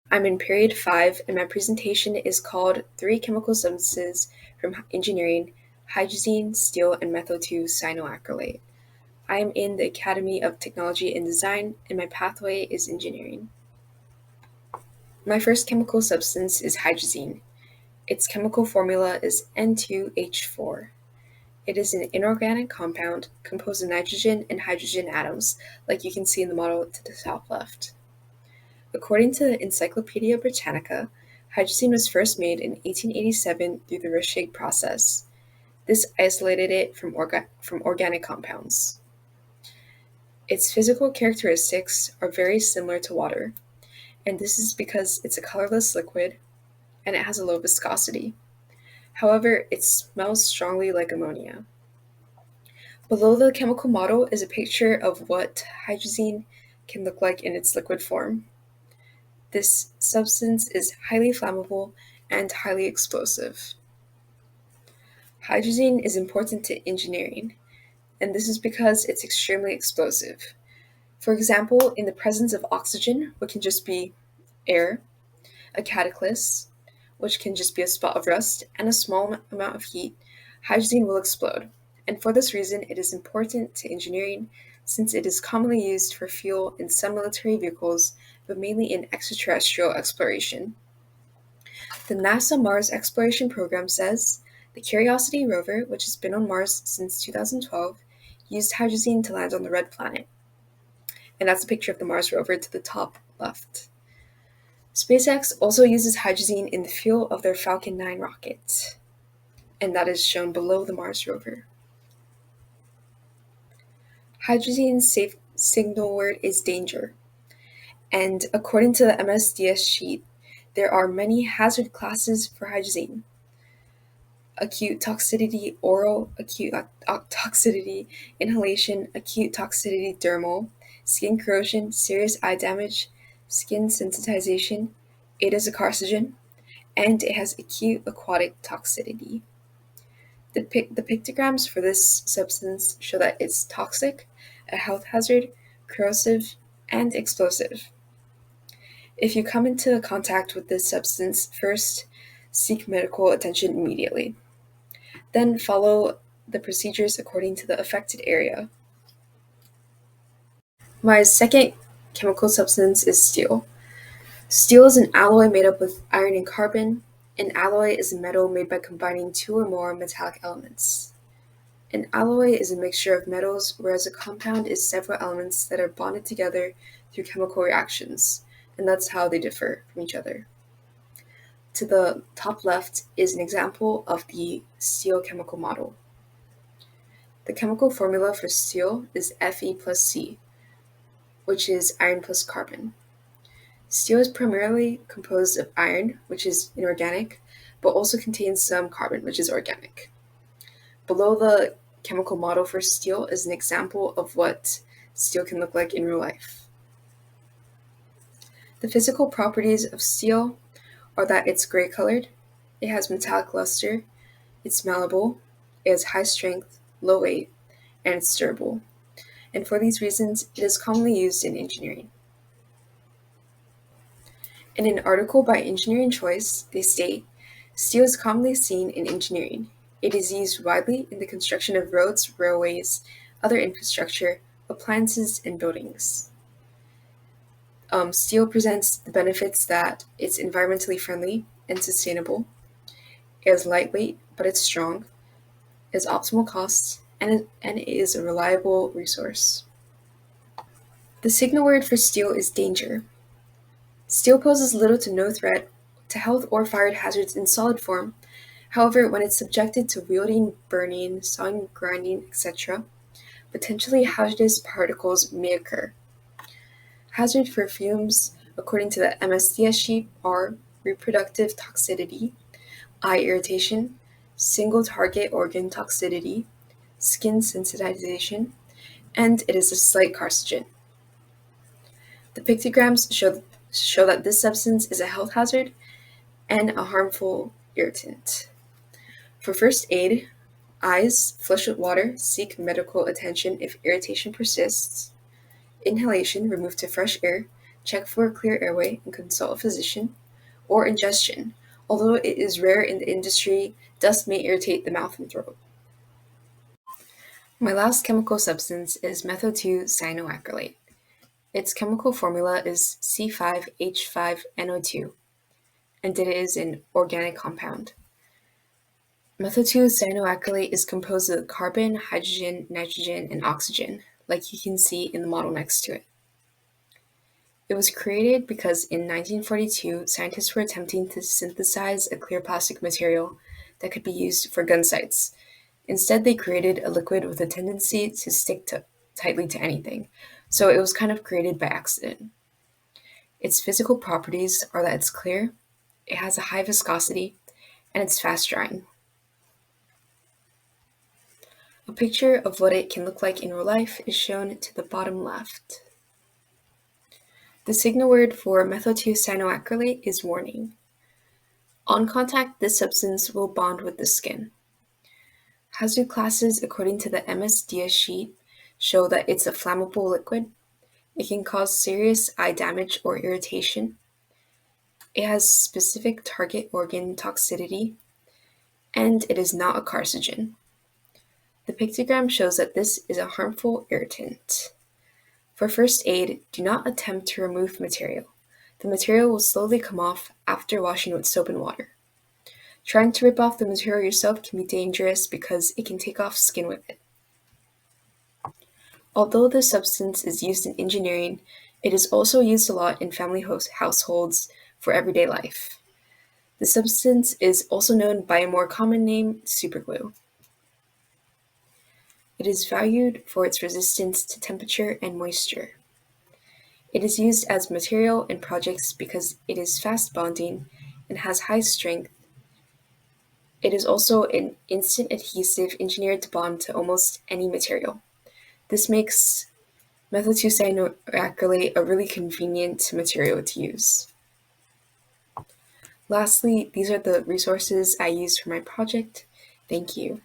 I'm in period 5, and my presentation is called Three Chemical Substances from Engineering: Hydrazine, Steel, and Methyl 2 Cyanoacrylate. I am in the Academy of Technology and Design, and my pathway is engineering. My first chemical substance is hydrazine. Its chemical formula is N2H4. It is an inorganic compound composed of nitrogen and hydrogen atoms, like you can see in the model to the top left. According to the Encyclopedia Britannica, hydrazine was first made in 1887 through the Rashig process. This isolated it from organic compounds. Its physical characteristics are very similar to water, and this is because it's a colorless liquid and it has a low viscosity. However, it smells strongly like ammonia. Below the chemical model is a picture of what hydrazine can look like in its liquid form. This substance is highly flammable and highly explosive. Hydrazine is important to engineering, and this is because it's extremely explosive. For example, in the presence of oxygen, which can just be air, a catalyst, which can just be a spot of rust, and a small amount of heat, hydrazine will explode. And for this reason, it is important to engineering since it is commonly used for fuel in some military vehicles, but mainly in extraterrestrial exploration. The NASA Mars Exploration Program says the Curiosity rover, which has been on Mars since 2012, used hydrazine to land on the red planet. And that's a picture of the Mars rover to the top left. SpaceX also uses hydrazine in the fuel of their Falcon 9 rocket, and that is shown below the Mars rover. Hydrazine's safe signal word is danger, and according to the MSDS sheet, there are many hazard classes for hydrazine: acute toxicity oral, acute toxicity inhalation, acute toxicity dermal, skin corrosion, serious eye damage, skin sensitization. It is a carcinogen, and it has acute aquatic toxicity. The pictograms for this substance show that it's toxic, a health hazard, corrosive, and explosive. If you come into contact with this substance, first seek medical attention immediately. Then follow the procedures according to the affected area. My second chemical substance is steel. Steel is an alloy made up with iron and carbon. An alloy is a metal made by combining two or more metallic elements. An alloy is a mixture of metals, whereas a compound is several elements that are bonded together through chemical reactions, and that's how they differ from each other. To the top left is an example of the steel chemical model. The chemical formula for steel is Fe plus C, which is iron plus carbon. Steel is primarily composed of iron, which is inorganic, but also contains some carbon, which is organic. Below the chemical model for steel is an example of what steel can look like in real life. The physical properties of steel are that it's gray colored, it has metallic luster, it's malleable, it has high strength, low weight, and it's durable. And for these reasons, it is commonly used in engineering. In an article by Engineering Choice, they state, steel is commonly seen in engineering. It is used widely in the construction of roads, railways, other infrastructure, appliances, and buildings. Steel presents the benefits that it's environmentally friendly and sustainable. It is lightweight, but it's strong. It has optimal costs, and it is a reliable resource. The signal word for steel is danger. Steel poses little to no threat to health or fire hazards in solid form. However, when it's subjected to welding, burning, sawing, grinding, etc., potentially hazardous particles may occur. Hazard for fumes, according to the MSDS sheet, are reproductive toxicity, eye irritation, single target organ toxicity, skin sensitization, and it is a slight carcinogen. The pictograms show that this substance is a health hazard and a harmful irritant. For first aid, eyes, flush with water, seek medical attention if irritation persists. Inhalation, remove to fresh air, check for a clear airway and consult a physician, or ingestion. Although it is rare in the industry, dust may irritate the mouth and throat. My last chemical substance is methyl-2-cyanoacrylate. Its chemical formula is C5H5NO2, and it is an organic compound. Methyl-2-cyanoacrylate is composed of carbon, hydrogen, nitrogen, and oxygen, like you can see in the model next to it. It was created because in 1942, scientists were attempting to synthesize a clear plastic material that could be used for gun sights. Instead, they created a liquid with a tendency to stick tightly to anything, so it was kind of created by accident. Its physical properties are that it's clear, it has a high viscosity, and it's fast drying. A picture of what it can look like in real life is shown to the bottom left. The signal word for methyl-2-cyanoacrylate is warning. On contact, this substance will bond with the skin. Hazard classes according to the MS-DIA sheet show that it's a flammable liquid. It can cause serious eye damage or irritation. It has specific target organ toxicity, and it is not a carcinogen. The pictogram shows that this is a harmful irritant. For first aid, do not attempt to remove material. The material will slowly come off after washing with soap and water. Trying to rip off the material yourself can be dangerous because it can take off skin with it. Although this substance is used in engineering, it is also used a lot in family households for everyday life. The substance is also known by a more common name, superglue. It is valued for its resistance to temperature and moisture. It is used as material in projects because it is fast bonding and has high strength. It is also an instant adhesive engineered to bond to almost any material. This makes methyl-2-cyanoacrylate a really convenient material to use. Lastly, these are the resources I used for my project. Thank you.